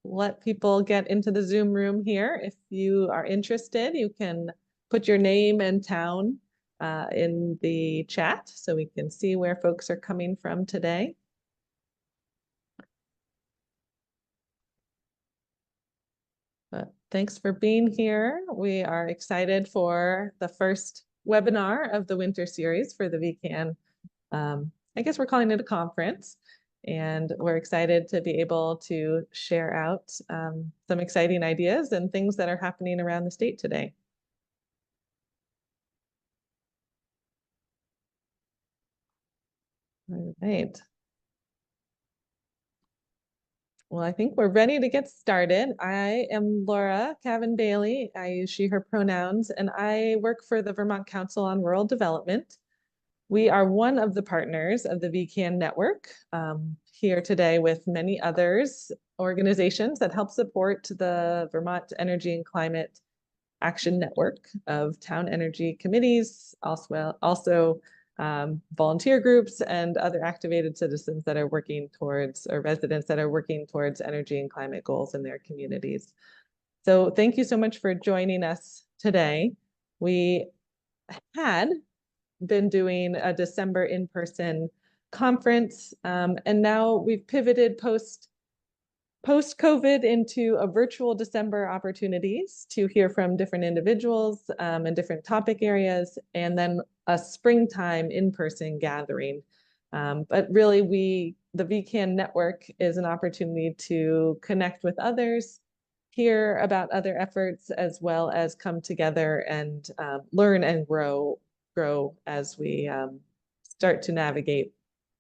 let people get into the Zoom room here. If you are interested, you can put your name and town in the chat so we can see where folks are coming from today. But thanks for being here. We are excited for the first webinar of the winter series for the VECAN. I guess we're calling it a conference, and we're excited to be able to share out some exciting ideas and things that are happening around the state today. All right. Well, I think we're ready to get started. I am Laura Cavan Bailey. I use she, her pronouns, and I work for the Vermont Council on Rural Development. We are one of the partners of the VECAN network, here today with many others, organizations that help support the Vermont Energy and Climate Action Network of town energy committees, also volunteer groups and other activated citizens that are working towards, or residents that are working towards energy and climate goals in their communities. So thank you so much for joining us today. We had been doing a December in-person conference, and now we've pivoted post-COVID into a virtual December opportunities to hear from different individuals and different topic areas, and then a springtime in-person gathering. But really, the VECAN network is an opportunity to connect with others, hear about other efforts, as well as come together and learn and grow as we start to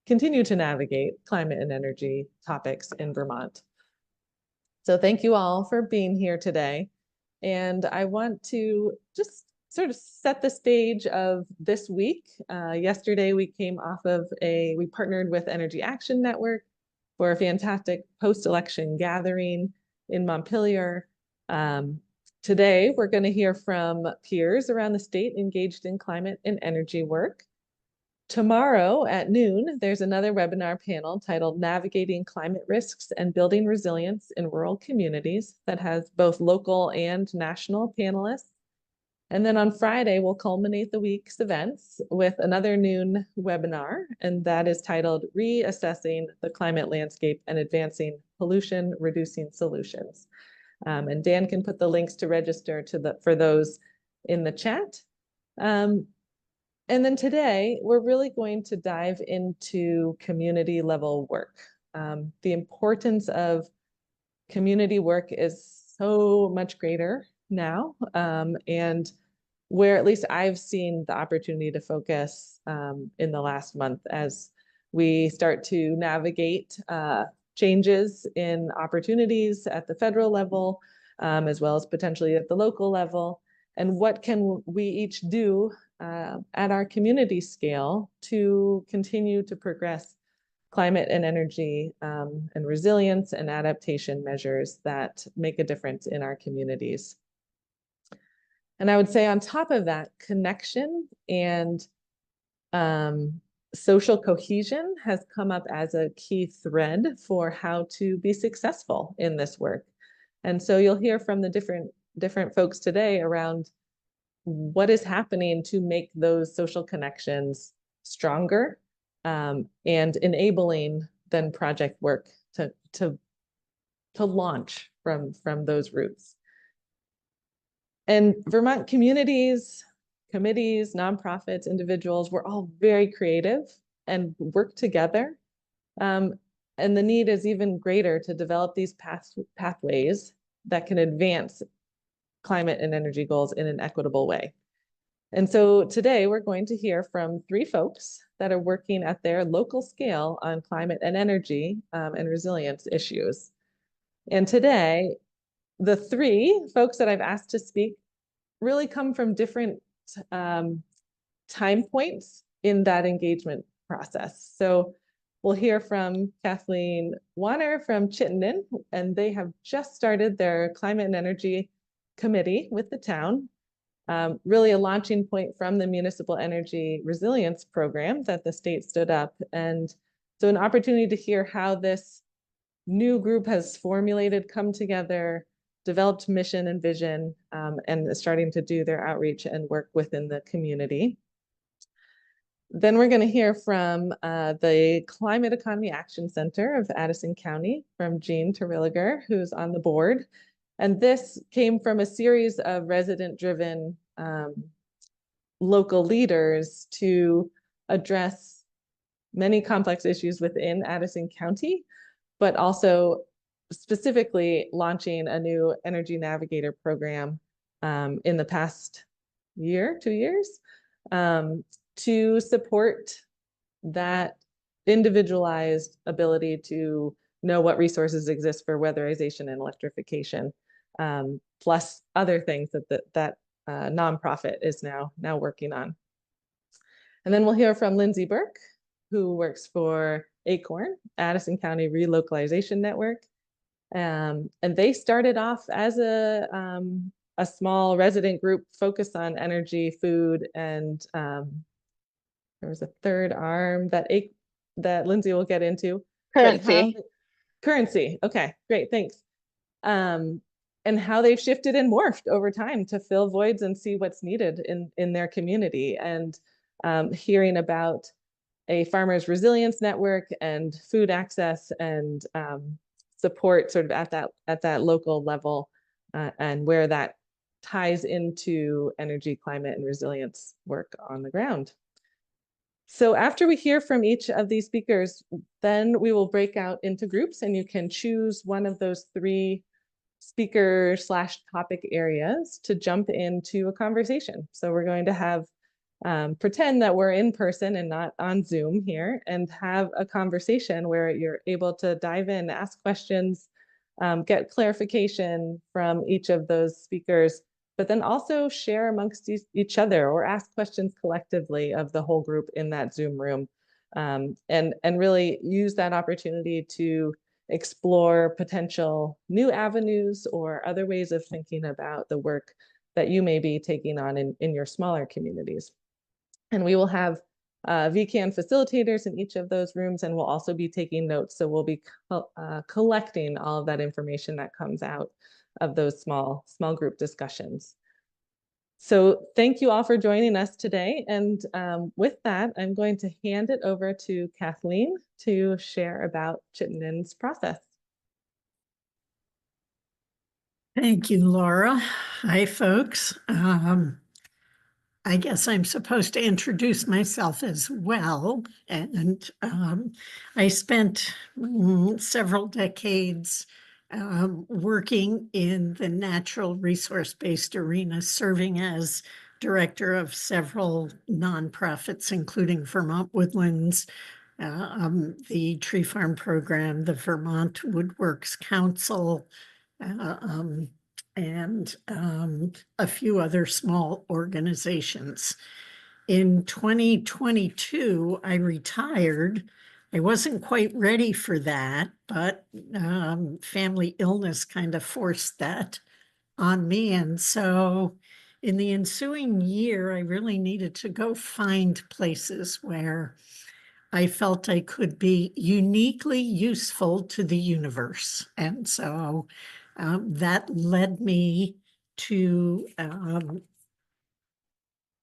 continue to navigate climate and energy topics in Vermont. So thank you all for being here today. And I want to just sort of set the stage of this week. Yesterday, we partnered with Energy Action Network for a fantastic post-election gathering in Montpelier. Today, we're going to hear from peers around the state engaged in climate and energy work. Tomorrow at noon, there's another webinar panel titled Navigating Climate Risks and Building Resilience in Rural Communities that has both local and national panelists. And then on Friday, we'll culminate the week's events with another noon webinar, and that is titled Reassessing the Climate Landscape and Advancing Pollution-Reducing Solutions. And Dan can put the links to register for those in the chat. And then today, we're really going to dive into community level work. The importance of community work is so much greater now, and where at least I've seen the opportunity to focus in the last month as we start to navigate changes in opportunities at the federal level, as well as potentially at the local level, and what can we each do at our community scale to continue to progress climate and energy and resilience and adaptation measures that make a difference in our communities. And I would say on top of that, connection and social cohesion has come up as a key thread for how to be successful in this work. And so you'll hear from the different folks today around what is happening to make those social connections stronger and enabling then project work to launch from those roots. And Vermont communities, committees, nonprofits, individuals, we're all very creative and work together. And the need is even greater to develop these pathways that can advance climate and energy goals in an equitable way. And so today we're going to hear from 3 folks that are working at their local scale on climate and energy and resilience issues. And today, the 3 folks that I've asked to speak really come from different time points in that engagement process. So we'll hear from Kathleen Warner from Chittenden, and they have just started their climate and energy committee with the town, really a launching point from the municipal energy resilience program that the state stood up. And so an opportunity to hear how this new group has formulated, come together, developed mission and vision, and is starting to do their outreach and work within the community. Then we're going to hear from the Climate Economy Action Center of Addison County from Jean Terwilliger, who's on the board. And this came from a series of resident-driven local leaders to address many complex issues within Addison County, but also specifically launching a new Energy Navigator program in the past year, 2 years, to support that individualized ability to know what resources exist for weatherization and electrification, plus other things that nonprofit is now working on. And then we'll hear from Lindsay Burke, who works for ACORN, Addison County Relocalization Network. And they started off as a small resident group focused on energy, food, and there was a third arm that Lindsay will get into. Currency. Okay, great, thanks. And how they've shifted and morphed over time to fill voids and see what's needed in their community. And hearing about a farmers resilience network and food access and support sort of at that local level, and where that ties into energy, climate, and resilience work on the ground. So after we hear from each of these speakers, then we will break out into groups, and you can choose one of those 3 speaker/topic areas to jump into a conversation. So we're going to have pretend that we're in person and not on Zoom here, and have a conversation where you're able to dive in, ask questions, get clarification from each of those speakers, but then also share amongst each other or ask questions collectively of the whole group in that Zoom room, and really use that opportunity to explore potential new avenues or other ways of thinking about the work that you may be taking on in your smaller communities. And we will have VECAN facilitators in each of those rooms, and we'll also be taking notes. So we'll be collecting all of that information that comes out of those small group discussions. So thank you all for joining us today. And with that, I'm going to hand it over to Kathleen to share about Chittenden's process. Thank you, Laura. Hi, folks. I guess I'm supposed to introduce myself as well. And I spent several decades working in the natural resource-based arena, serving as director of several nonprofits, including Vermont Woodlands, the Tree Farm Program, the Vermont Woodworks Council, and a few other small organizations. In 2022, I retired. I wasn't quite ready for that, but family illness kind of forced that on me. And so in the ensuing year, I really needed to go find places where I felt I could be uniquely useful to the universe. And so that led me to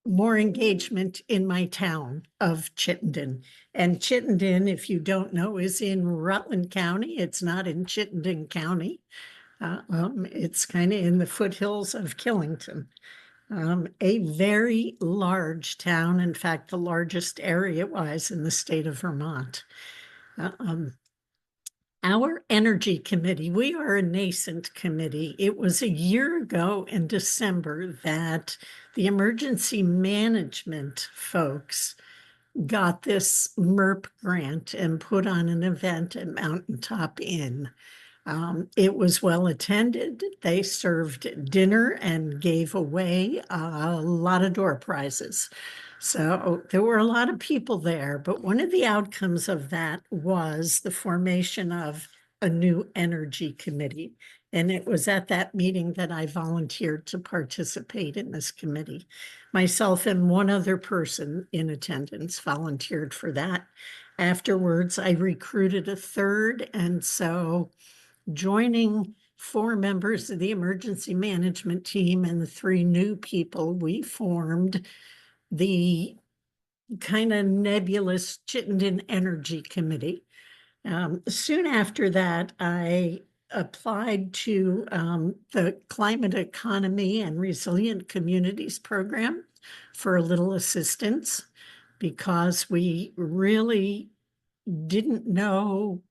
more engagement in my town of Chittenden. And Chittenden, if you don't know, is in Rutland County. It's not in Chittenden County. It's kind of in the foothills of Killington. A very large town, in fact, the largest area-wise in the state of Vermont. Our energy committee, we are a nascent committee. It was a year ago in December that the emergency management folks got this MERP grant and put on an event at Mountaintop Inn. It was well attended. They served dinner and gave away a lot of door prizes. So there were a lot of people there, but one of the outcomes of that was the formation of a new energy committee. And it was at that meeting that I volunteered to participate in this committee. Myself and one other person in attendance volunteered for that. Afterwards, I recruited a third, and so joining 4 members of the emergency management team and the 3 new people, we formed the kind of nebulous Chittenden Energy Committee. Soon after that, I applied to the Climate Economy and Resilient Communities program for a little assistance because we really didn't know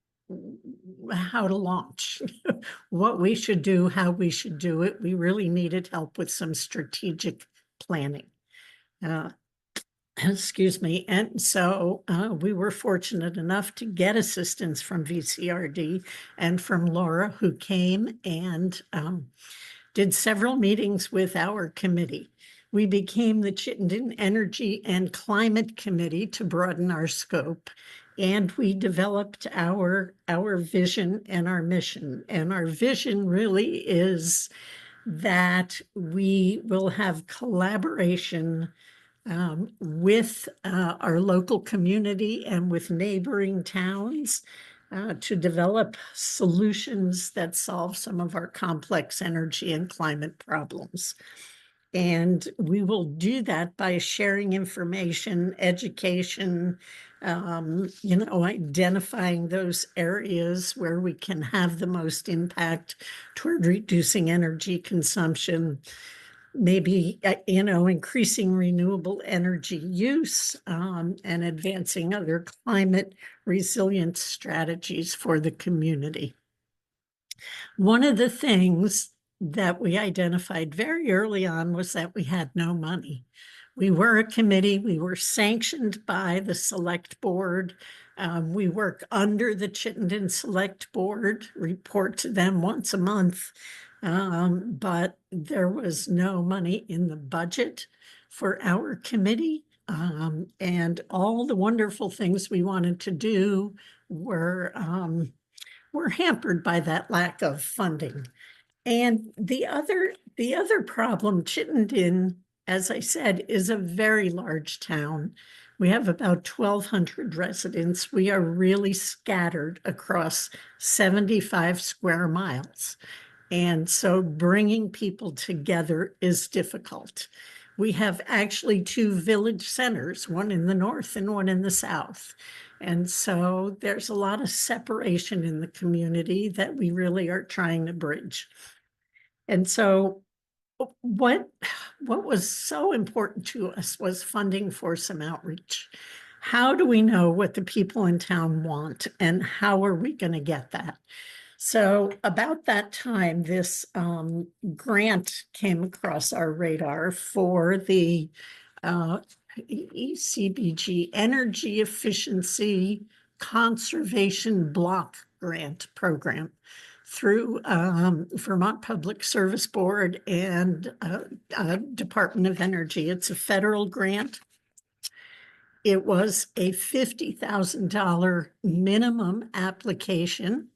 how to launch, what we should do, how we should do it. We really needed help with some strategic planning. Excuse me. And so we were fortunate enough to get assistance from VCRD and from Laura, who came and did several meetings with our committee. We became the Chittenden Energy and Climate Committee to broaden our scope. And we developed our vision and our mission. And our vision really is that we will have collaboration with our local community and with neighboring towns to develop solutions that solve some of our complex energy and climate problems. And we will do that by sharing information, education, identifying those areas where we can have the most impact toward reducing energy consumption, maybe, increasing renewable energy use and advancing other climate resilient strategies for the community. One of the things that we identified very early on was that we had no money. We were a committee, we were sanctioned by the select board. We work under the Chittenden Select Board, report to them once a month. But there was no money in the budget for our committee. And all the wonderful things we wanted to do were hampered by that lack of funding. And the other problem, Chittenden, as I said, is a very large town. We have about 1,200 residents. We are really scattered across 75 square miles. And so bringing people together is difficult. We have actually 2 village centers, one in the north and one in the south. And so there's a lot of separation in the community that we really are trying to bridge. And so what was so important to us was funding for some outreach. How do we know what the people in town want, and how are we going to get that? So about that time, this grant came across our radar for the ECBG Energy Efficiency Conservation Block Grant Program through Vermont Public Service Board and Department of Energy. It's a federal grant. It was a $50,000 minimum application.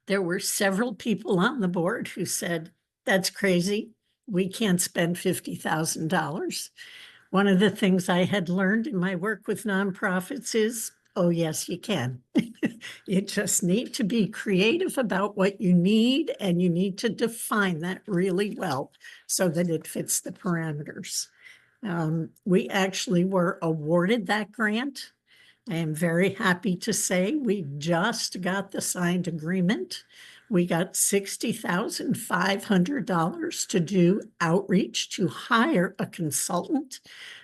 There were several people on the board who said, that's crazy. We can't spend $50,000. One of the things I had learned in my work with nonprofits is, oh, yes, you can. You just need to be creative about what you need, and you need to define that really well so that it fits the parameters. We actually were awarded that grant. I am very happy to say we just got the signed agreement. We got $60,500 to do outreach, to hire a consultant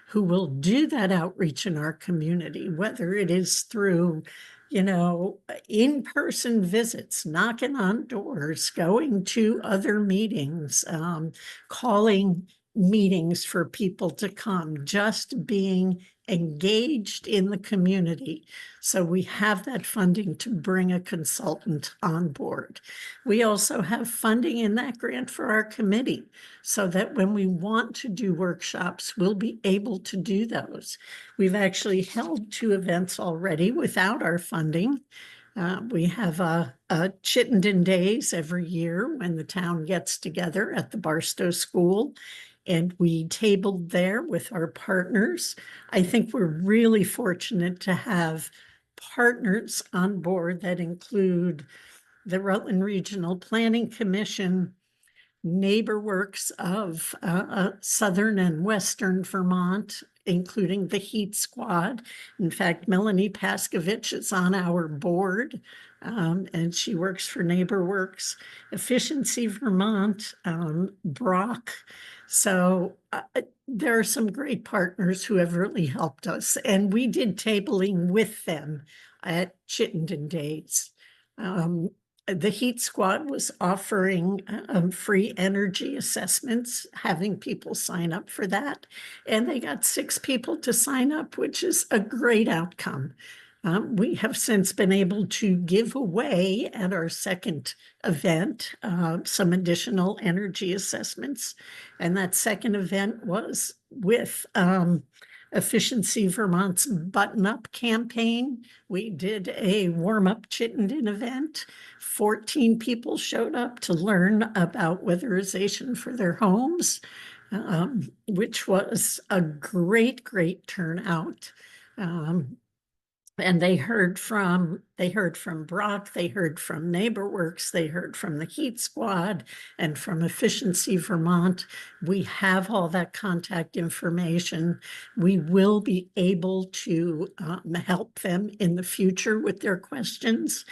who will do that outreach in our community, whether it is through, in-person visits, knocking on doors, going to other meetings, calling meetings for people to come, just being engaged in the community. So we have that funding to bring a consultant on board. We also have funding in that grant for our committee so that when we want to do workshops, we'll be able to do those. We've actually held 2 events already without our funding. We have a Chittenden Days every year when the town gets together at the Barstow School. and we tabled there with our partners. I think we're really fortunate to have partners on board that include the Rutland Regional Planning Commission, NeighborWorks of Southern and Western Vermont, including the Heat Squad. In fact, Melanie Paskovich is on our board, and she works for NeighborWorks, Efficiency Vermont, Brock. So there are some great partners who have really helped us, and we did tabling with them at Chittenden Days. The Heat Squad was offering free energy assessments, having people sign up for that. And they got 6 people to sign up, which is a great outcome. We have since been able to give away at our second event some additional energy assessments. And that second event was with Efficiency Vermont's Button Up campaign. We did a warm-up Chittenden event. 14 people showed up to learn about weatherization for their homes, which was a great, great turnout. And they heard from Brock, they heard from NeighborWorks, they heard from the Heat Squad and from Efficiency Vermont. We have all that contact information. We will be able to help them in the future with their questions.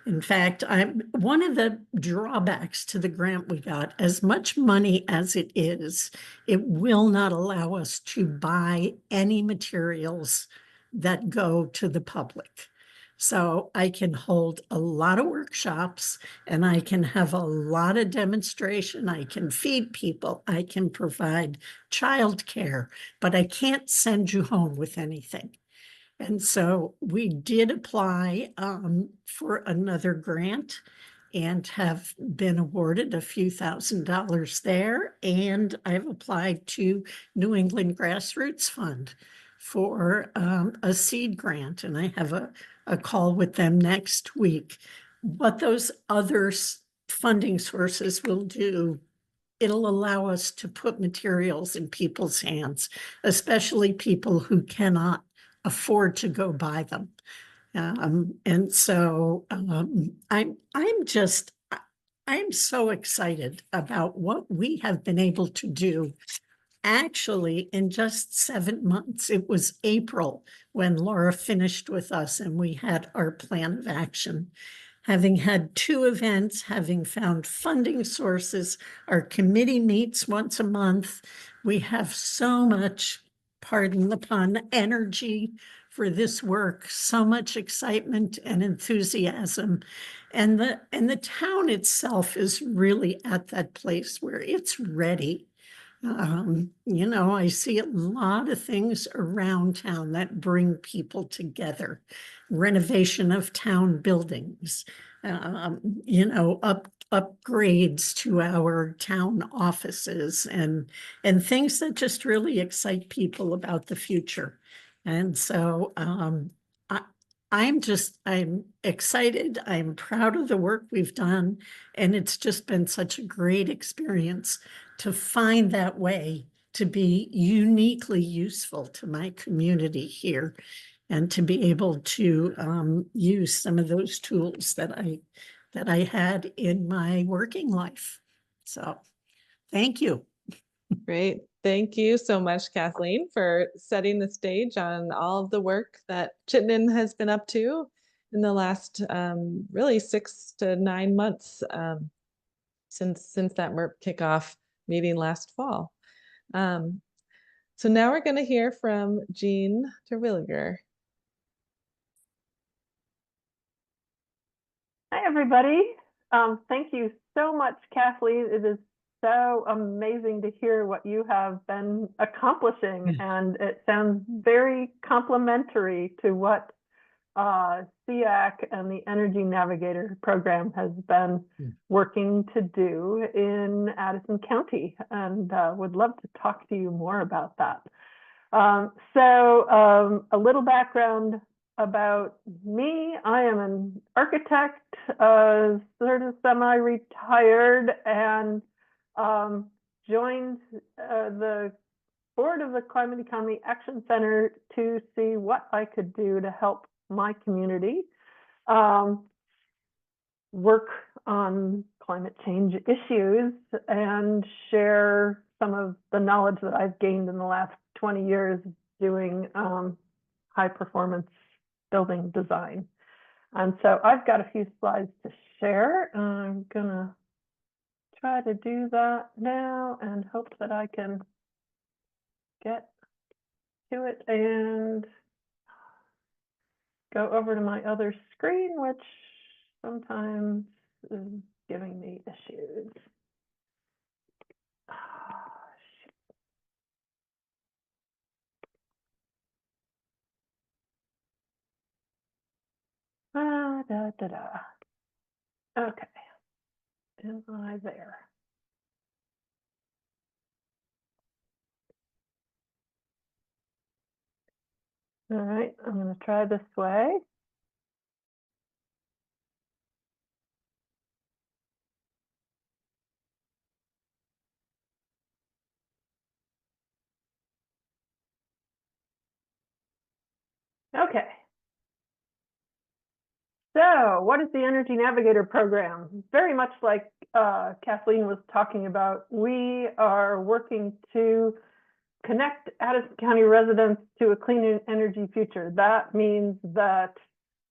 In fact, one of the drawbacks to the grant we got, as much money as it is, it will not allow us to buy any materials that go to the public. So I can hold a lot of workshops and I can have a lot of demonstration. I can feed people. I can provide childcare, but I can't send you home with anything. And so we did apply for another grant and have been awarded a few $1,000s there. And I've applied to New England Grassroots Fund for a seed grant. And I have a call with them next week. What those other funding sources will do, it'll allow us to put materials in people's hands, especially people who cannot afford to go buy them. And so I'm so excited about what we have been able to do. Actually, in just 7 months, it was April when Laura finished with us and we had our plan of action. Having had 2 events, having found funding sources, our committee meets once a month. We have so much, pardon the pun, energy for this work, so much excitement and enthusiasm. And the town itself is really at that place where it's ready. I see a lot of things around town that bring people together. Renovation of town buildings, upgrades to our town offices and things that just really excite people about the future. And so I'm excited. I'm proud of the work we've done. And it's just been such a great experience to find that way to be uniquely useful to my community here and to be able to use some of those tools that I had in my working life. So thank you. Great. Thank you so much, Kathleen, for setting the stage on all of the work that Chittenden has been up to in the last really 6 to 9 months since that MERP kickoff meeting last fall. So now we're going to hear from Jean Terwilliger. Hi, everybody. Thank you so much, Kathleen. It is so amazing to hear what you have been accomplishing, and it sounds very complementary to what SEAC and the Energy Navigator program has been working to do in Addison County, and would love to talk to you more about that. So a little background about me. I am an architect, sort of semi-retired, and joined the board of the Climate Economy Action Center to see what I could do to help my community work on climate change issues and share some of the knowledge that I've gained in the last 20 years doing high performance building design. And so I've got a few slides to share. I'm gonna try to do that now and hope that I can get to it and go over to my other screen, which sometimes is giving me issues. Okay, am I there? All right, I'm going to try this way. Okay. So what is the Energy Navigator program? Very much like Kathleen was talking about, we are working to connect Addison County residents to a clean energy future. That means that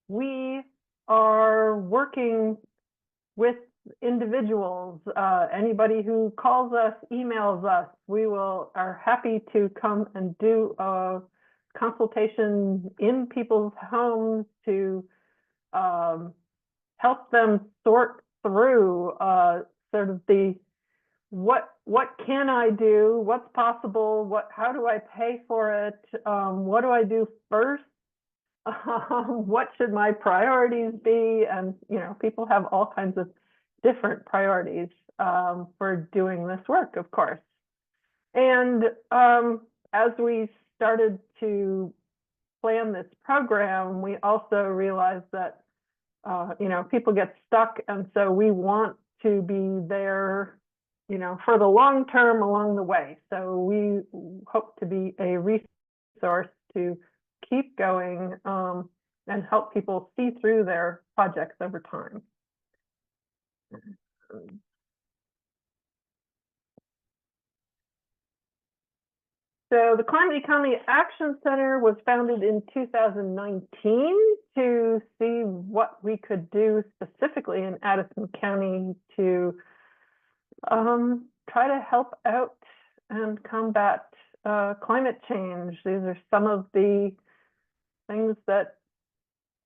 we are working with individuals, anybody who calls us, emails us, we are happy to come and do a consultation in people's homes to help them sort through sort of the what can I do, what's possible, how do I pay for it, what do I do first, what should my priorities be, and people have all kinds of different priorities for doing this work, of course. And as we started to plan this program, we also realized that people get stuck, and so we want to be there for the long term along the way. So we hope to be a resource to keep going and help people see through their projects over time. So the Climate Economy Action Center was founded in 2019 to see what we could do specifically in Addison County to try to help out and combat climate change. These are some of the things that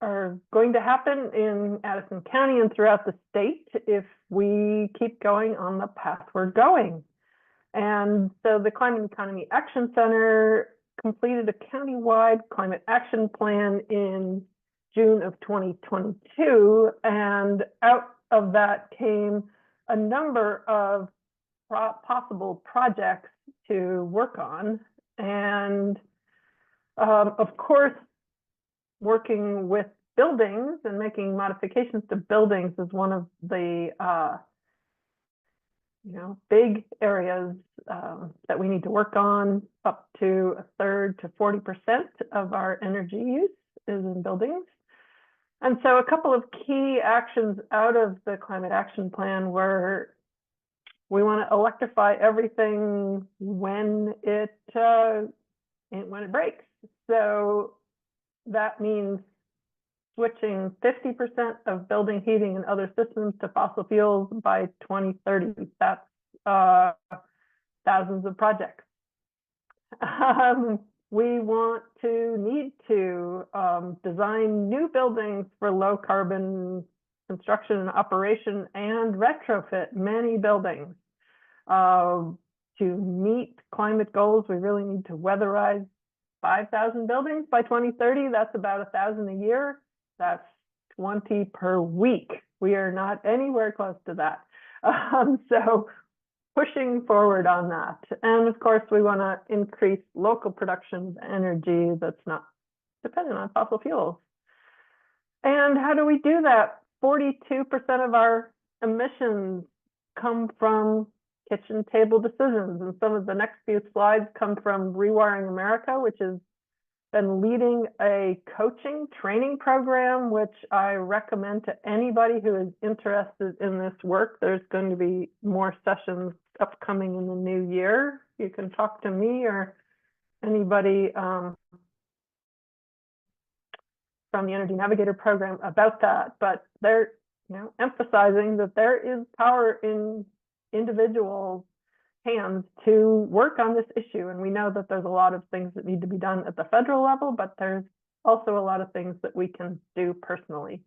are going to happen in Addison County and throughout the state if we keep going on the path we're going. And so the Climate Economy Action Center completed a countywide climate action plan in June of 2022. And out of that came a number of possible projects to work on. And of course, working with buildings and making modifications to buildings is one of the big areas that we need to work on. Up to 1/3 to 40% of our energy use is in buildings. And so a couple of key actions out of the Climate Action Plan were we want to electrify everything when it breaks. So that means switching 50% of building heating and other systems to fossil fuels by 2030. That's thousands of projects. We need to design new buildings for low carbon construction and operation and retrofit many buildings. To meet climate goals, we really need to weatherize 5,000 buildings by 2030. That's about 1,000 a year. That's 20 per week. We are not anywhere close to that. So pushing forward on that. And of course, we want to increase local production of energy that's not dependent on fossil fuels. And how do we do that? 42% of our emissions come from kitchen table decisions. And some of the next few slides come from Rewiring America, which has been leading a coaching training program, which I recommend to anybody who is interested in this work. There's going to be more sessions upcoming in the new year. You can talk to me or anybody from the Energy Navigator program about that, but they're emphasizing that there is power in individuals' hands to work on this issue. And we know that there's a lot of things that need to be done at the federal level, but there's also a lot of things that we can do personally.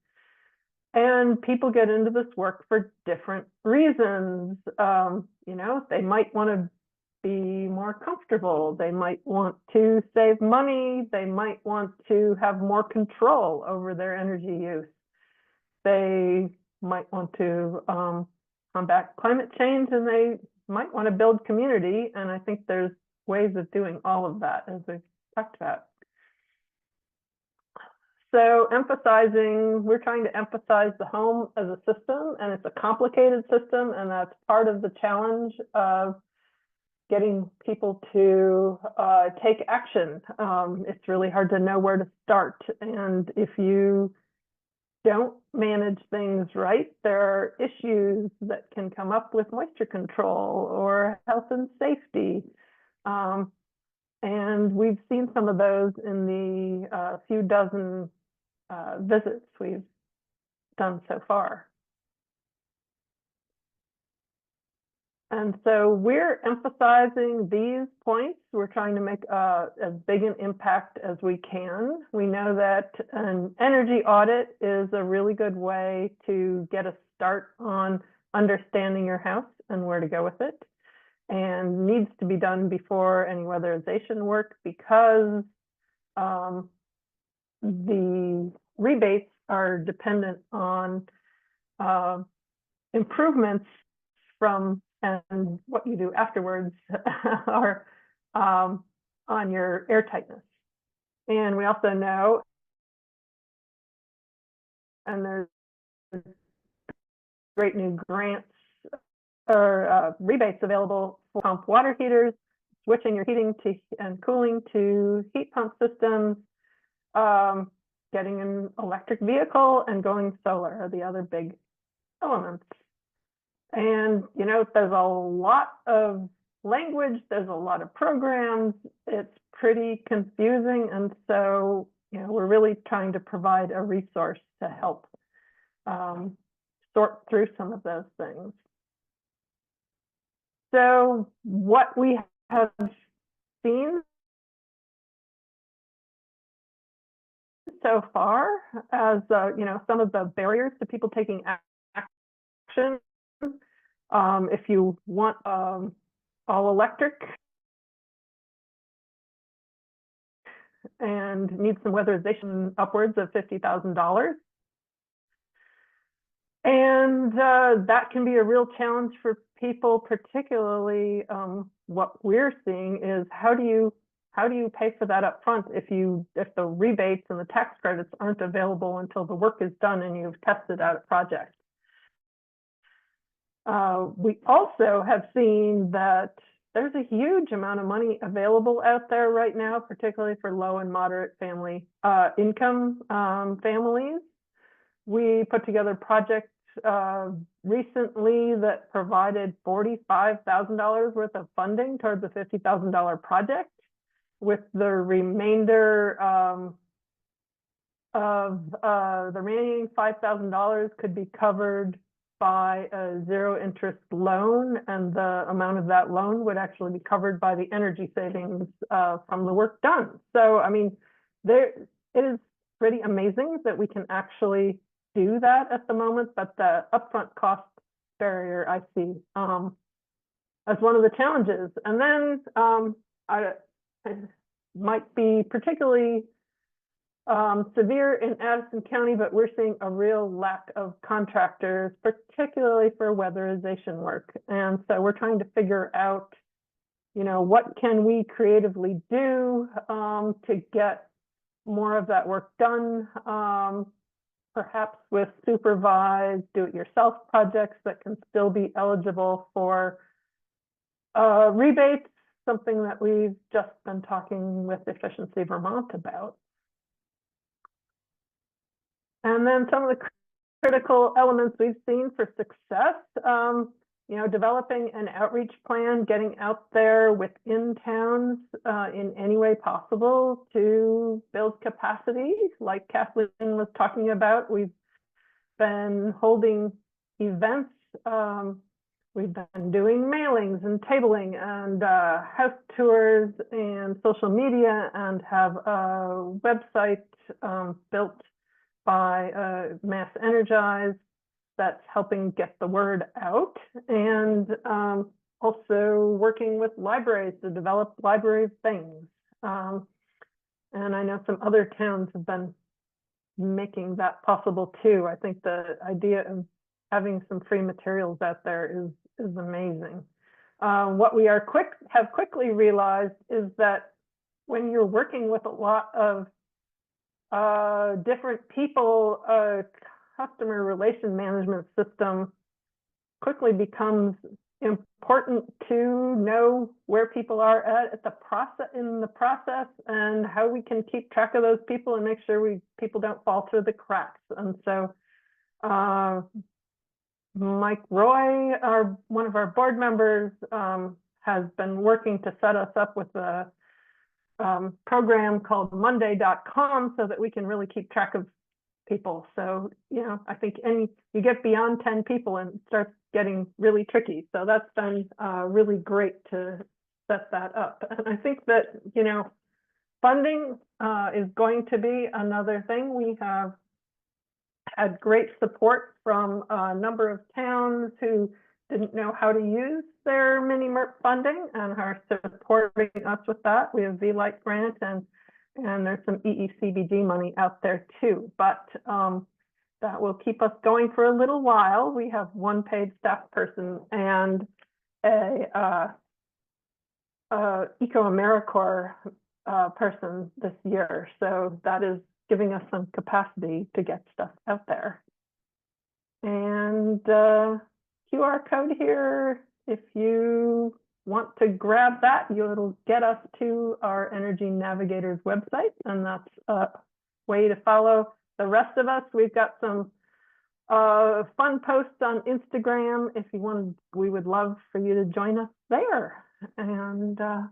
And people get into this work for different reasons. They might want to be more comfortable. They might want to save money. They might want to have more control over their energy use. They might want to combat climate change, and they might want to build community. And I think there's ways of doing all of that, as we've talked about. So we're trying to emphasize the home as a system, and it's a complicated system, and that's part of the challenge of getting people to take action. It's really hard to know where to start. And if you don't manage things right, there are issues that can come up with moisture control or health and safety. And we've seen some of those in the few dozen visits we've done so far. And so we're emphasizing these points. We're trying to make as big an impact as we can. We know that an energy audit is a really good way to get a start on understanding your house and where to go with it, and needs to be done before any weatherization work, because the rebates are dependent on improvements from, and what you do afterwards are on your air tightness. And we also know, and there's great new grants or rebates available for pump water heaters, switching your heating and cooling to heat pump systems, getting an electric vehicle, and going solar are the other big elements. And, there's a lot of language, there's a lot of programs, it's pretty confusing. And so, we're really trying to provide a resource to help sort through some of those things. So what we have seen so far as, some of the barriers to people taking action. If you want all electric and need some weatherization upwards of $50,000. And that can be a real challenge for people, particularly what we're seeing is how do you pay for that up front if the rebates and the tax credits aren't available until the work is done and you've tested out a project. We also have seen that there's a huge amount of money available out there right now, particularly for low and moderate family income families. We put together projects recently that provided $45,000 worth of funding towards a $50,000 project, with the remainder of the remaining $5,000 could be covered by a zero interest loan, and the amount of that loan would actually be covered by the energy savings from the work done. So, I mean, it is pretty amazing that we can actually do that at the moment, but the upfront cost barrier I see as one of the challenges. And then it might be particularly severe in Addison County, but we're seeing a real lack of contractors, particularly for weatherization work. And so we're trying to figure out, what can we creatively do to get more of that work done, perhaps with supervised do-it-yourself projects that can still be eligible for Rebates, something that we've just been talking with Efficiency Vermont about. And then some of the critical elements we've seen for success, you know, developing an outreach plan, getting out there within towns in any way possible to build capacity. Like Kathleen was talking about, we've been holding events. We've been doing mailings and tabling and house tours and social media, and have a website built by Mass Energize that's helping get the word out, and also working with libraries to develop library things. And I know some other towns have been making that possible too. I think the idea of having some free materials out there is amazing. What we have quickly realized is that when you're working with a lot of different people, customer relation management system quickly becomes important to know where people are at in the process, and how we can keep track of those people and make sure people don't fall through the cracks. And so Mike Roy, one of our board members, has been working to set us up with a program called Monday.com so that we can really keep track of people. So, you know, I think you get beyond 10 people and it starts getting really tricky. So that's been really great to set that up. And I think that, you know, funding is going to be another thing. We have had great support from a number of towns who didn't know how to use their mini MERP funding and are supporting us with that. We have VLIGHT grant, and there's some EECBG money out there too, but that will keep us going for a little while. We have one paid staff person and a Eco AmeriCorps person this year. So that is giving us some capacity to get stuff out there. And QR code here, if you want to grab that, it'll get us to our Energy Navigators website, and that's a way to follow the rest of us. We've got some fun posts on Instagram. If you want, we would love for you to join us there. And I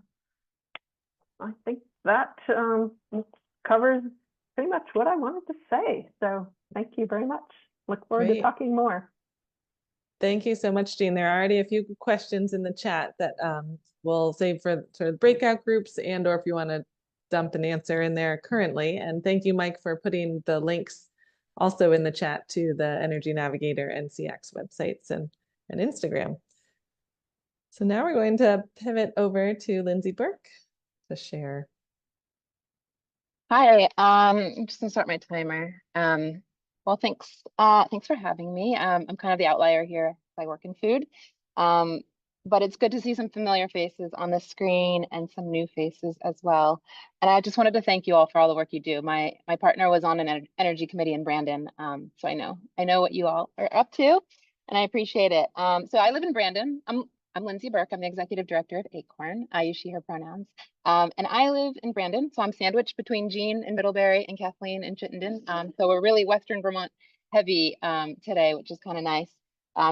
think that covers pretty much what I wanted to say. So thank you very much. Look forward to talking more. Thank you so much, Jean. There are already a few questions in the chat that we'll save for breakout groups, and or if you want to dump an answer in there currently. And thank you, Mike, for putting the links also in the chat to the Energy Navigator and CX websites and Instagram. So now we're going to pivot over to Lindsay Burke to share. Hi, I'm just gonna start my timer. Well, thanks for having me. I'm kind of the outlier here. I work in food, but it's good to see some familiar faces on the screen and some new faces as well. And I just wanted to thank you all for all the work you do. My partner was on an energy committee in Brandon, so I know what you all are up to, and I appreciate it. So I live in Brandon. I'm Lindsay Burke. I'm the executive director of Acorn. I use she, her pronouns. And I live in Brandon, so I'm sandwiched between Jean in Middlebury and Kathleen in Chittenden. So we're really Western Vermont heavy today, which is kind of nice,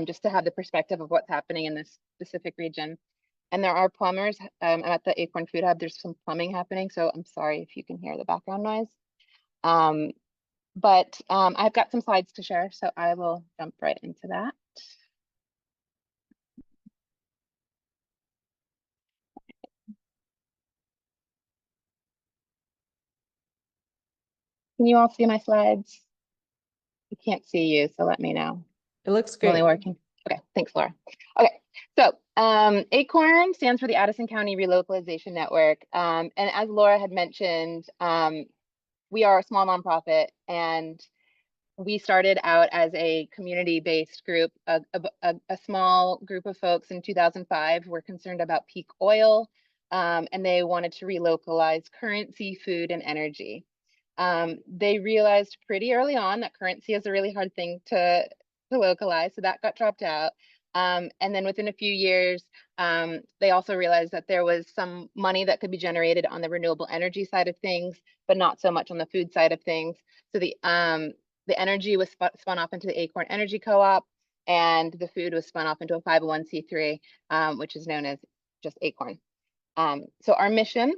just to have the perspective of what's happening in this specific region. And there are plumbers. I'm at the Acorn Food Hub. There's some plumbing happening, so I'm sorry if you can hear the background noise. But I've got some slides to share, so I will jump right into that. Can you all see my slides? I can't see you, so let me know. It looks great. Only working. Okay, thanks, Laura. Okay, so ACORN stands for the Addison County Relocalization Network. And as Laura had mentioned, we are a small nonprofit, and we started out as a community-based group. A small group of folks in 2005 were concerned about peak oil, and they wanted to relocalize currency, food, and energy. They realized pretty early on that currency is a really hard thing to localize, so that got dropped out. And then within a few years, they also realized that there was some money that could be generated on the renewable energy side of things, but not so much on the food side of things. So the energy was spun off into the Acorn Energy Co-op, and the food was spun off into a 501c3, which is known as just Acorn. So our mission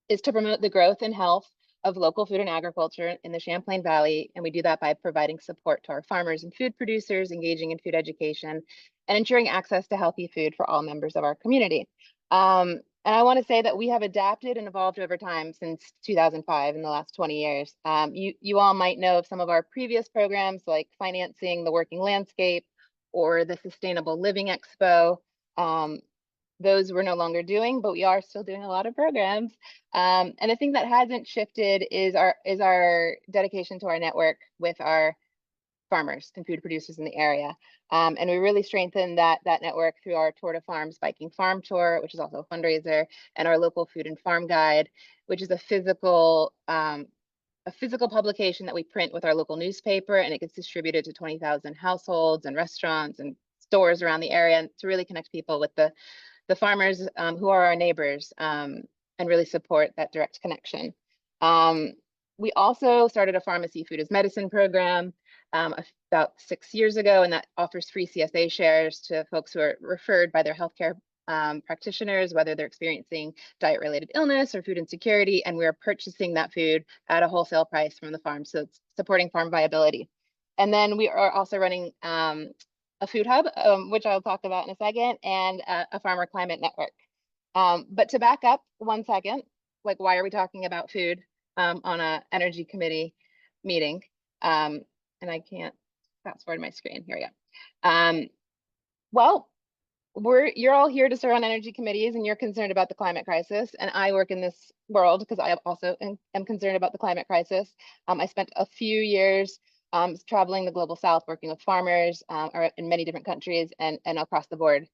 is to promote the growth and health of local food and agriculture in the Champlain Valley, and we do that by providing support to our farmers and food producers, engaging in food education, and ensuring access to healthy food for all members of our community. And I want to say that we have adapted and evolved over time since 2005 in the last 20 years. You all might know of some of our previous programs like Financing the Working Landscape or the Sustainable Living Expo. Those we're no longer doing, but we are still doing a lot of programs. And the thing that hasn't shifted is our dedication to our network with our farmers and food producers in the area. And we really strengthen that network through our Tour de Farms Biking Farm Tour, which is also a fundraiser, and our local food and farm guide, which is a physical publication that we print with our local newspaper, and it gets distributed to 20,000 households and restaurants and stores around the area, and to really connect people with the farmers who are our neighbors, and really support that direct connection. We also started a pharmacy food as medicine program about 6 years ago, and that offers free CSA shares to folks who are referred by their healthcare practitioners, whether they're experiencing diet-related illness or food insecurity, and we're purchasing that food at a wholesale price from the farm, so it's supporting farm viability. And then we are also running a food hub, which I'll talk about in a second, and a farmer climate network. But to back up 1 second, like, why are we talking about food on a energy committee meeting? And I can't fast forward my screen. Here we go. Well, you're all here to serve on energy committees, and you're concerned about the climate crisis. And I work in this world because I also am concerned about the climate crisis. I spent a few years traveling the global south, working with farmers in many different countries, and across the board,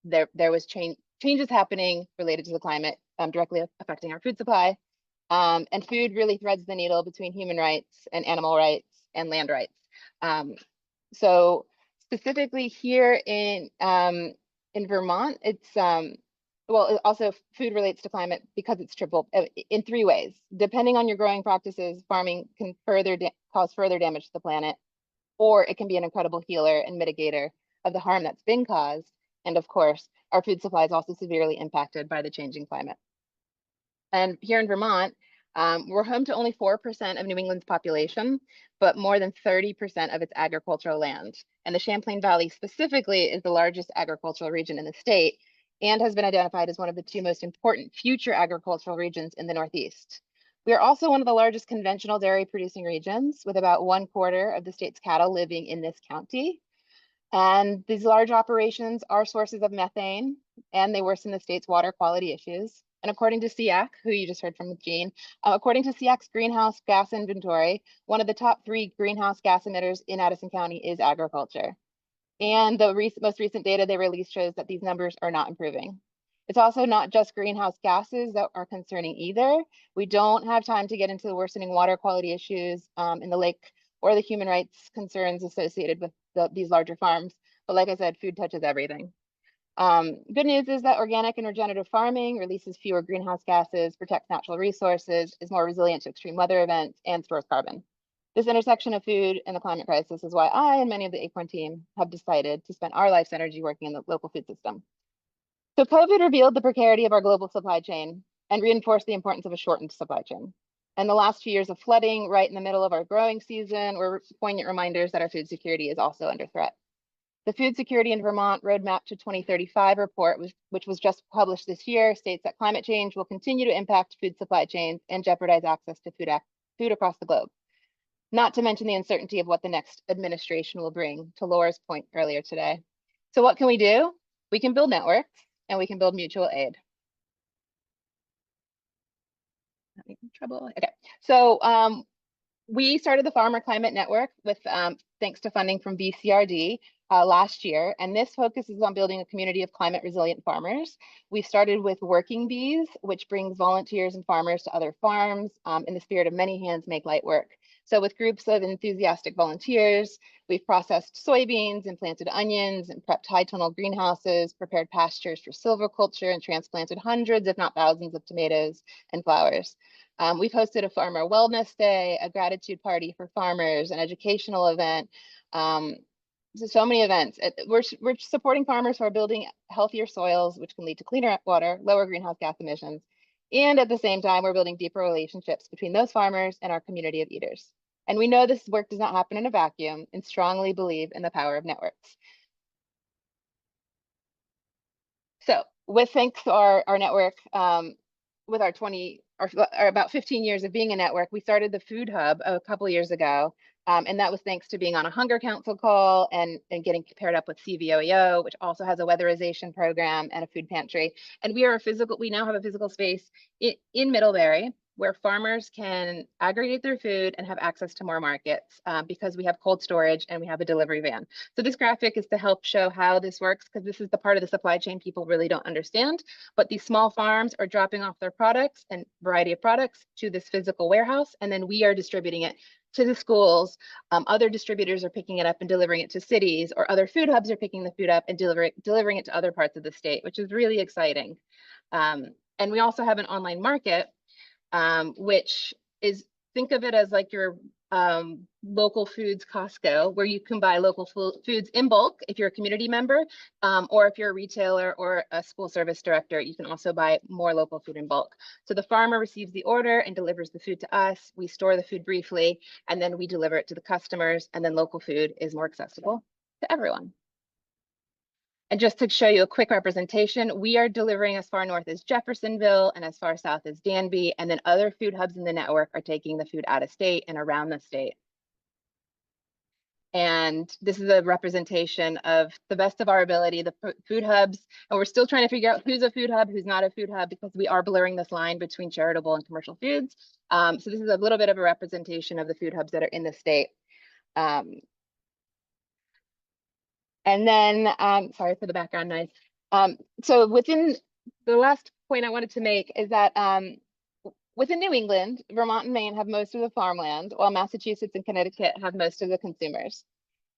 there was changes happening related to the climate, directly affecting our food supply. And food really threads the needle between human rights and animal rights and land rights. So specifically here in Vermont, it's well, also food relates to climate because it's triple in 3 ways. Depending on your growing practices, farming can cause further damage to the planet, or it can be an incredible healer and mitigator of the harm that's been caused. And of course, our food supply is also severely impacted by the changing climate. And here in Vermont, we're home to only 4% of New England's population, but more than 30% of its agricultural land. And the Champlain Valley specifically is the largest agricultural region in the state and has been identified as one of the 2 most important future agricultural regions in the Northeast. We are also one of the largest conventional dairy producing regions, with about 1/4 of the state's cattle living in this county. And these large operations are sources of methane, and they worsen the state's water quality issues. And according to SEAC, who you just heard from with Jean, according to SEAC's greenhouse gas inventory, one of the top 3 greenhouse gas emitters in Addison County is agriculture. And the most recent data they released shows that these numbers are not improving. It's also not just greenhouse gases that are concerning either. We don't have time to get into the worsening water quality issues in the lake or the human rights concerns associated with these larger farms. But like I said, food touches everything. Good news is that organic and regenerative farming releases fewer greenhouse gases, protects natural resources, is more resilient to extreme weather events, and stores carbon. This intersection of food and the climate crisis is why I and many of the Acorn team have decided to spend our life's energy working in the local food system. So COVID revealed the precarity of our global supply chain and reinforced the importance of a shortened supply chain. And the last few years of flooding right in the middle of our growing season were poignant reminders that our food security is also under threat. The Food Security in Vermont Roadmap to 2035 report, which was just published this year, states that climate change will continue to impact food supply chains and jeopardize access to food across the globe. Not to mention the uncertainty of what the next administration will bring, to Laura's point earlier today. So what can we do? We can build networks, and we can build mutual aid. Okay, so we started the Farmer Climate Network with thanks to funding from VCRD last year, and this focuses on building a community of climate resilient farmers. We started with Working Bees, which brings volunteers and farmers to other farms in the spirit of many hands make light work. So with groups of enthusiastic volunteers, we've processed soybeans and planted onions and prepped high tunnel greenhouses, prepared pastures for silviculture, and transplanted hundreds, if not thousands, of tomatoes and flowers. We've hosted a farmer wellness day, a gratitude party for farmers, an educational event. So many events. We're supporting farmers who are building healthier soils, which can lead to cleaner water, lower greenhouse gas emissions. And at the same time, we're building deeper relationships between those farmers and our community of eaters. And we know this work does not happen in a vacuum and strongly believe in the power of networks. So with thanks to our network, with our about 15 years of being a network, we started the Food Hub a couple of years ago. And that was thanks to being on a Hunger Council call and getting paired up with CVOEO, which also has a weatherization program and a food pantry. And we now have a physical space in Middlebury where farmers can aggregate their food and have access to more markets because we have cold storage and we have a delivery van. So this graphic is to help show how this works, because this is the part of the supply chain people really don't understand. But these small farms are dropping off their products and variety of products to this physical warehouse, and then we are distributing it to the schools. Other distributors are picking it up and delivering it to cities, or other food hubs are picking the food up and delivering it to other parts of the state, which is really exciting. And we also have an online market, which is, think of it as like your local foods Costco, where you can buy local foods in bulk if you're a community member, or if you're a retailer or a school service director, you can also buy more local food in bulk. So the farmer receives the order and delivers the food to us. We store the food briefly, and then we deliver it to the customers, and then local food is more accessible to everyone. And just to show you a quick representation, we are delivering as far north as Jeffersonville and as far south as Danby, and then other food hubs in the network are taking the food out of state and around the state. And this is a representation of the best of our ability, the food hubs, and we're still trying to figure out who's a food hub, who's not a food hub, because we are blurring this line between charitable and commercial foods. So this is a little bit of a representation of the food hubs that are in the state. And then, sorry for the background noise. So within the last point I wanted to make is that within New England, Vermont and Maine have most of the farmland, while Massachusetts and Connecticut have most of the consumers.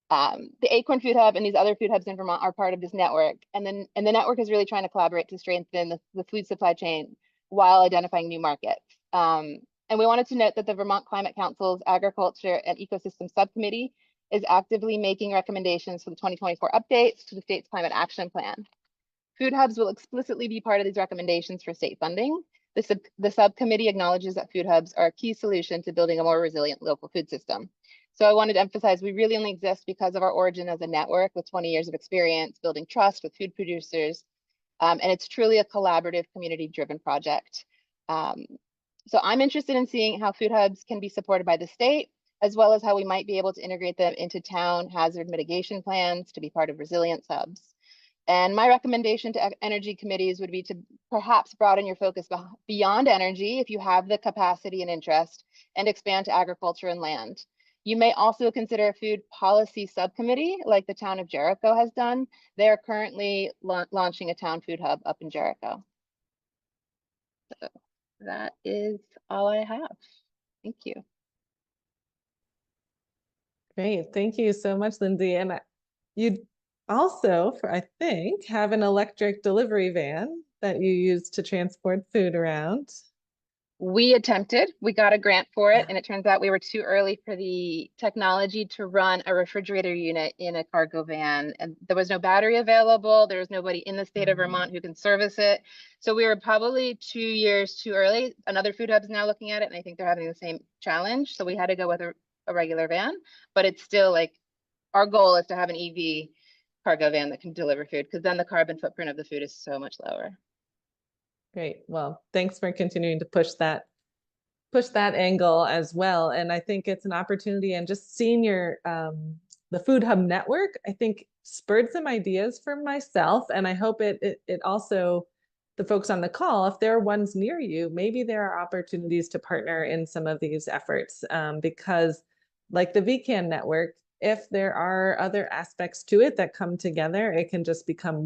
The Acorn Food Hub and these other food hubs in Vermont are part of this network. And the network is really trying to collaborate to strengthen the food supply chain while identifying new markets. And we wanted to note that the Vermont Climate Council's Agriculture and Ecosystem Subcommittee is actively making recommendations for the 2024 updates to the state's climate action plan. Food hubs will explicitly be part of these recommendations for state funding. The subcommittee acknowledges that food hubs are a key solution to building a more resilient local food system. So I wanted to emphasize we really only exist because of our origin as a network with 20 years of experience building trust with food producers. And it's truly a collaborative, community-driven project. So I'm interested in seeing how food hubs can be supported by the state, as well as how we might be able to integrate them into town hazard mitigation plans to be part of resilience hubs. And my recommendation to energy committees would be to perhaps broaden your focus beyond energy if you have the capacity and interest, and expand to agriculture and land. You may also consider a food policy subcommittee like the town of Jericho has done. They are currently launching a town food hub up in Jericho. So that is all I have. Thank you. Great, thank you so much, Lindsay. And you also, I think, have an electric delivery van that you use to transport food around. We attempted, we got a grant for it, and it turns out we were too early for the technology to run a refrigerator unit in a cargo van. And there was no battery available. There was nobody in the state of Vermont who can service it. So we were probably 2 years too early. Another food hub is now looking at it, and I think they're having the same challenge. So we had to go with a regular van, but it's still like, our goal is to have an EV cargo van that can deliver food, because then the carbon footprint of the food is so much lower. Great. Well, thanks for continuing to push that angle as well. And I think it's an opportunity, and just seeing your the Food Hub network, I think spurred some ideas for myself. And I hope it also, the folks on the call, if there are ones near you, maybe there are opportunities to partner in some of these efforts, because like the VECAN network, if there are other aspects to it that come together, it can just become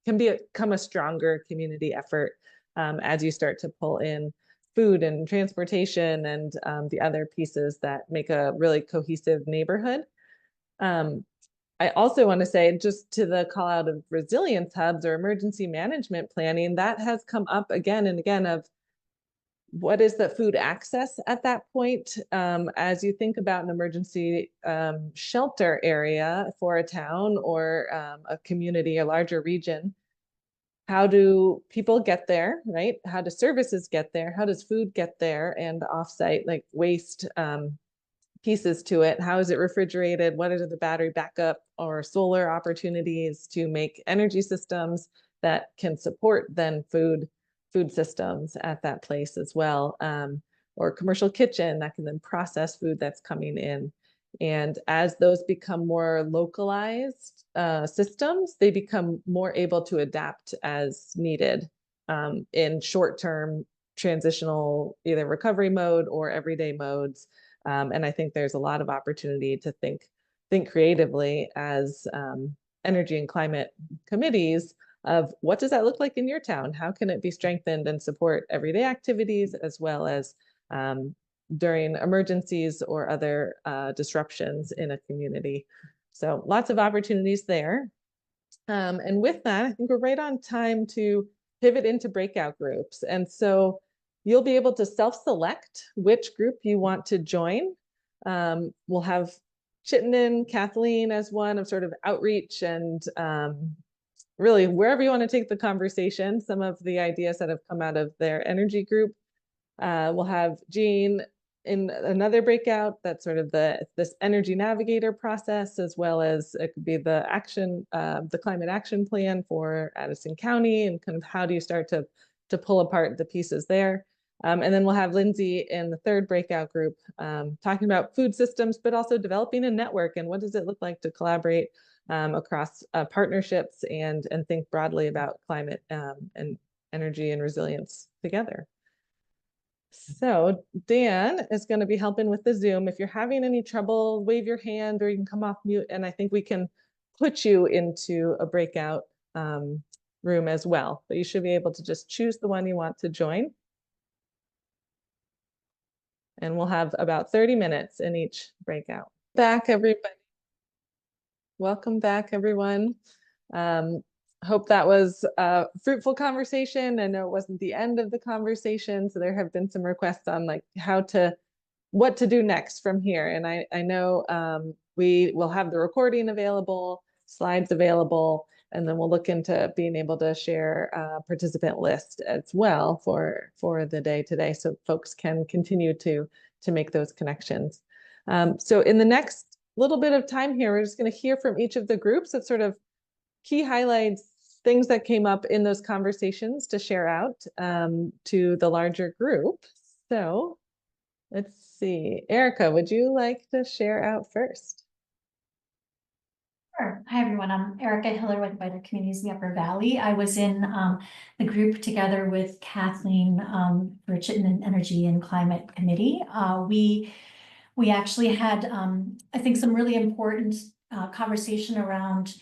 become a stronger community effort as you start to pull in food and transportation and the other pieces that make a really cohesive neighborhood. I also want to say, just to the call out of resilience hubs or emergency management planning, that has come up again and again of what is the food access at that point? As you think about an emergency shelter area for a town or a community, a larger region, how do people get there, right? How do services get there? How does food get there? And offsite, like waste pieces to it. How is it refrigerated? What are the battery backup or solar opportunities to make energy systems that can support then food systems at that place as well, or commercial kitchen that can then process food that's coming in. And as those become more localized systems, they become more able to adapt as needed in short-term transitional, either recovery mode or everyday modes. And I think there's a lot of opportunity to think creatively as energy and climate committees of what does that look like in your town? How can it be strengthened and support everyday activities as well as during emergencies or other disruptions in a community? So lots of opportunities there. And with that, I think we're right on time to pivot into breakout groups. And so you'll be able to self-select which group you want to join. We'll have Chittenden, Kathleen as one of sort of outreach and really wherever you want to take the conversation, some of the ideas that have come out of their energy group. We'll have Jean in another breakout that's sort of this energy navigator process, as well as it could be the climate action plan for Addison County, and kind of how do you start to pull apart the pieces there. And then we'll have Lindsay in the third breakout group talking about food systems, but also developing a network and what does it look like to collaborate across partnerships and think broadly about climate and energy and resilience together. So Dan is going to be helping with the Zoom. If you're having any trouble, wave your hand or you can come off mute and I think we can put you into a breakout room as well. But you should be able to just choose the one you want to join. And we'll have about 30 minutes in each breakout. Back, everybody. Welcome back, everyone. Hope that was a fruitful conversation. I know it wasn't the end of the conversation, so there have been some requests on like what to do next from here. And I know we will have the recording available, slides available, and then we'll look into being able to share a participant list as well for the day today, so folks can continue to make those connections. So in the next little bit of time here, we're just going to hear from each of the groups of sort of key highlights, things that came up in those conversations to share out to the larger group. So let's see, Erica, would you like to share out first? Sure. Hi, everyone. I'm Erica Hiller with Vital Communities in the Upper Valley. I was in the group together with Kathleen for Chittenden Energy and Climate Committee. We actually had, I think, some really important conversation around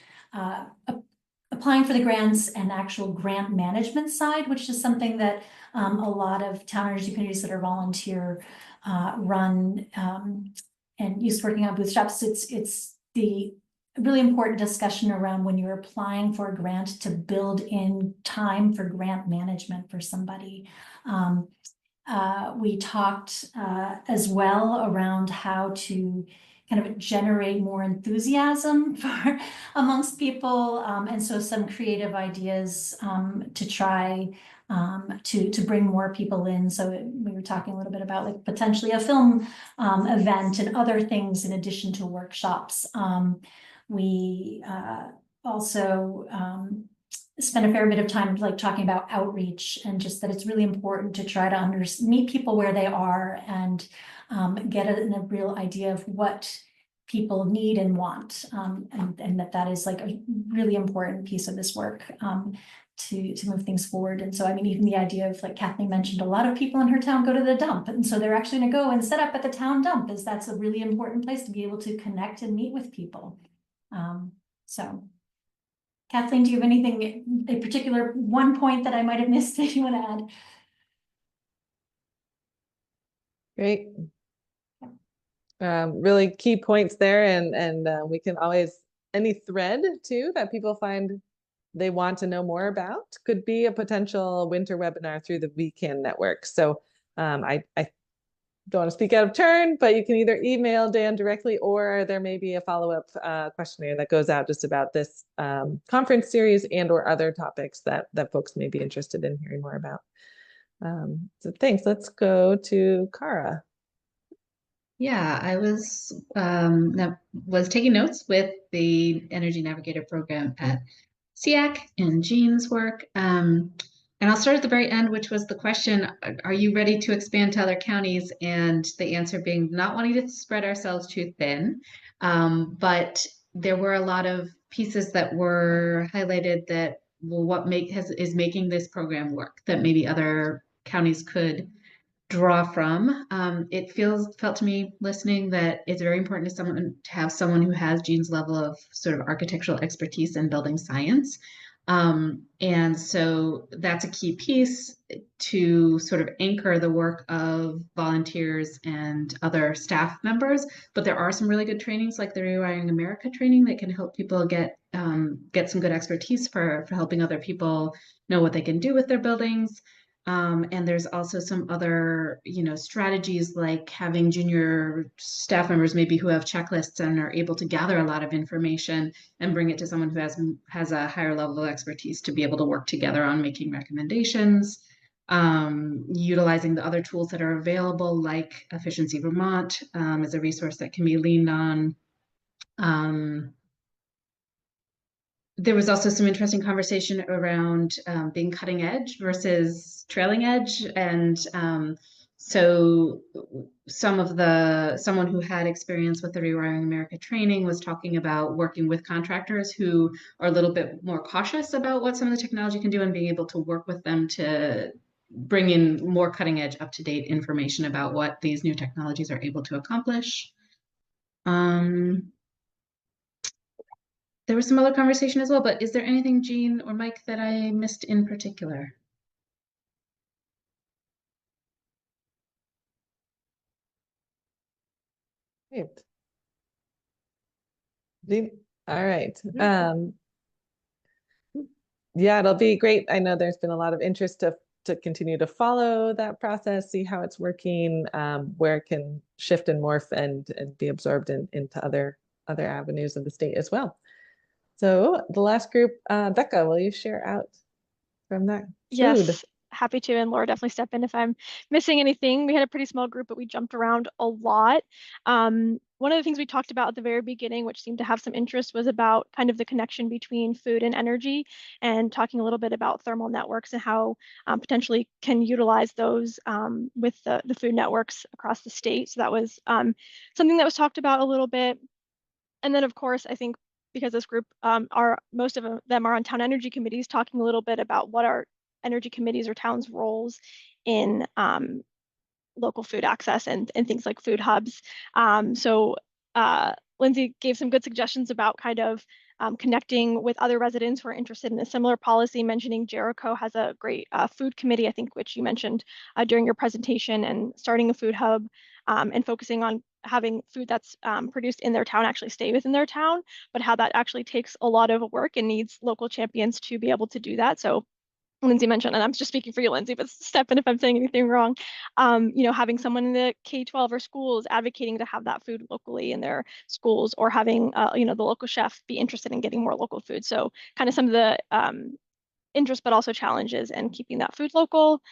applying for the grants and actual grant management side, which is something that a lot of town energy communities that are volunteer run and used to working on booth shops. It's the really important discussion around when you're applying for a grant to build in time for grant management for somebody. We talked as well around how to kind of generate more enthusiasm amongst people, and so some creative ideas to try to bring more people in. So we were talking a little bit about like potentially a film event and other things in addition to workshops. We also spent a fair bit of time like talking about outreach and just that it's really important to try to meet people where they are and get a real idea of what people need and want, and that is like a really important piece of this work to move things forward. And so, I mean, even the idea of, like Kathleen mentioned, a lot of people in her town go to the dump, and so they're actually going to go and set up at the town dump, as that's a really important place to be able to connect and meet with people. So Kathleen, do you have anything, a particular one point that I might have missed that you want to add? Great. Really key points there, and we can always, any thread too that people find they want to know more about could be a potential winter webinar through the VECAN network. So I don't want to speak out of turn, but you can either email Dan directly, or there may be a follow-up questionnaire that goes out just about this conference series and or other topics that folks may be interested in hearing more about. So thanks. Let's go to Kara. Yeah, I was taking notes with the Energy Navigator program at SEAC and Jean's work. And I'll start at the very end, which was the question, are you ready to expand to other counties? And the answer being not wanting to spread ourselves too thin. But there were a lot of pieces that were highlighted that, well, what is making this program work that maybe other counties could draw from. It felt to me listening that it's very important to have someone who has Jean's level of sort of architectural expertise in building science. And so that's a key piece to sort of anchor the work of volunteers and other staff members. But there are some really good trainings like the Rewiring America training that can help people get some good expertise for helping other people know what they can do with their buildings. And there's also some other, strategies like having junior staff members maybe who have checklists and are able to gather a lot of information and bring it to someone who has a higher level of expertise to be able to work together on making recommendations, utilizing the other tools that are available, like Efficiency Vermont as a resource that can be leaned on. There was also some interesting conversation around being cutting edge versus trailing edge. And so someone who had experience with the Rewiring America training was talking about working with contractors who are a little bit more cautious about what some of the technology can do and being able to work with them to bring in more cutting edge, up-to-date information about what these new technologies are able to accomplish. There was some other conversation as well, but is there anything, Jean or Mike, that I missed in particular? Great. All right. Yeah, it'll be great. I know there's been a lot of interest to continue to follow that process, see how it's working, where it can shift and morph and be absorbed into other avenues of the state as well. So the last group, Becca, will you share out from that? Yes, Food. happy to. And Laura, definitely step in if I'm missing anything. We had a pretty small group, but we jumped around a lot. One of the things we talked about at the very beginning, which seemed to have some interest, was about kind of the connection between food and energy, and talking a little bit about thermal networks and how potentially can utilize those with the food networks across the state. So that was something that was talked about a little bit. And then, of course, I think because this group most of them are on town energy committees, talking a little bit about what are energy committees or towns' roles in local food access and things like food hubs. So Lindsay gave some good suggestions about kind of connecting with other residents who are interested in a similar policy, mentioning Jericho has a great food committee, I think, which you mentioned during your presentation, and starting a food hub and focusing on having food that's produced in their town actually stay within their town, but how that actually takes a lot of work and needs local champions to be able to do that. So Lindsay mentioned, and I'm just speaking for you, Lindsay, but step in if I'm saying anything wrong, having someone in the K-12 or schools advocating to have that food locally in their schools, or having, the local chef be interested in getting more local food. So kind of some of the interest, but also challenges in keeping that food local.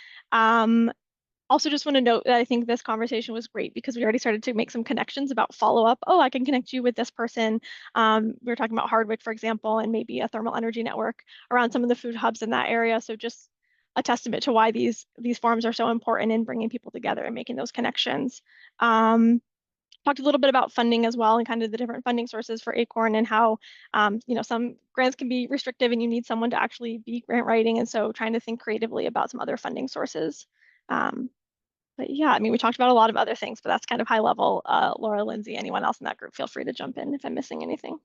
Also, just want to note that I think this conversation was great because we already started to make some connections about follow-up. Oh, I can connect you with this person. We were talking about Hardwick, for example, and maybe a thermal energy network around some of the food hubs in that area. So just a testament to why these forums are so important in bringing people together and making those connections. Talked a little bit about funding as well, and kind of the different funding sources for Acorn, and how some grants can be restrictive and you need someone to actually be grant writing, and so trying to think creatively about some other funding sources. But yeah, I mean, we talked about a lot of other things, but that's kind of high level. Laura, Lindsay, anyone else in that group, feel free to jump in if I'm missing anything.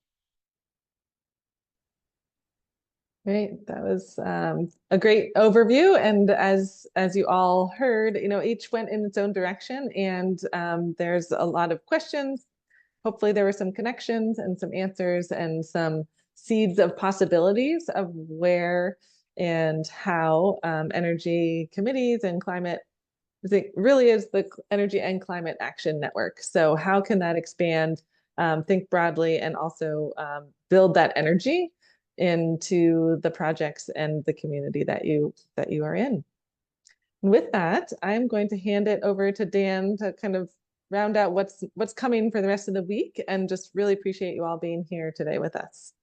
Great. That was a great overview. And as you all heard, each went in its own direction, and there's a lot of questions. Hopefully there were some connections and some answers and some seeds of possibilities of where and how energy committees and climate, I think really is the Energy and Climate Action Network. So how can that expand, think broadly, and also build that energy into the projects and the community that you are in. And with that, I'm going to hand it over to Dan to kind of round out what's coming for the rest of the week, and just really appreciate you all being here today with us.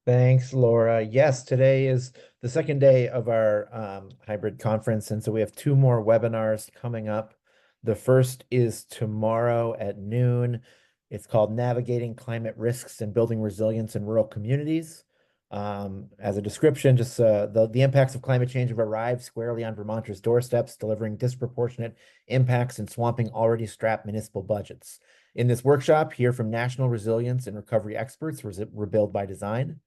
Thanks, Laura. Yes, today is the second day of our hybrid conference, and so we have 2 more webinars coming up. The first is tomorrow at noon. It's called Navigating Climate Risks and Building Resilience in Rural Communities. As a description, just the impacts of climate change have arrived squarely on Vermonters' doorsteps, delivering disproportionate impacts and swamping already strapped municipal budgets. In this workshop, hear from national resilience and recovery experts, Rebuild by Design,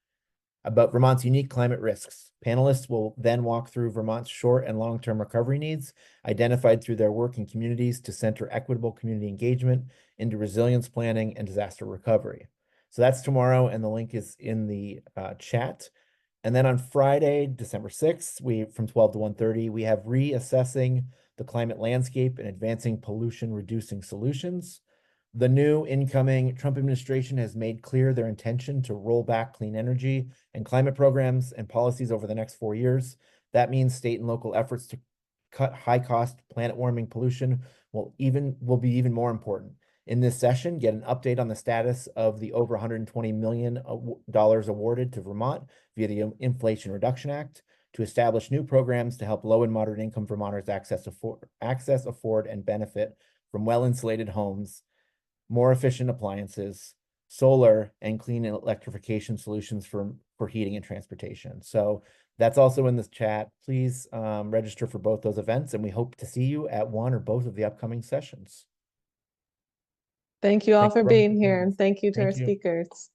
about Vermont's unique climate risks. Panelists will then walk through Vermont's short and long-term recovery needs, identified through their work in communities to center equitable community engagement into resilience planning and disaster recovery. So that's tomorrow, and the link is in the chat. And then on Friday, December 6th, from 12 to 1:30, we have Reassessing the Climate Landscape and Advancing Pollution-Reducing Solutions. The new incoming Trump administration has made clear their intention to roll back clean energy and climate programs and policies over the next 4 years. That means state and local efforts to cut high-cost planet-warming pollution will be even more important. In this session, get an update on the status of the over $120 million awarded to Vermont via the Inflation Reduction Act to establish new programs to help low and moderate income Vermonters afford, and benefit from well-insulated homes, more efficient appliances, solar, and clean electrification solutions for heating and transportation. So that's also in this chat. Please register for both those events, and we hope to see you at one or both of the upcoming sessions. Thank you all Thanks for for being running. here, and thank you to our Thank you. speakers.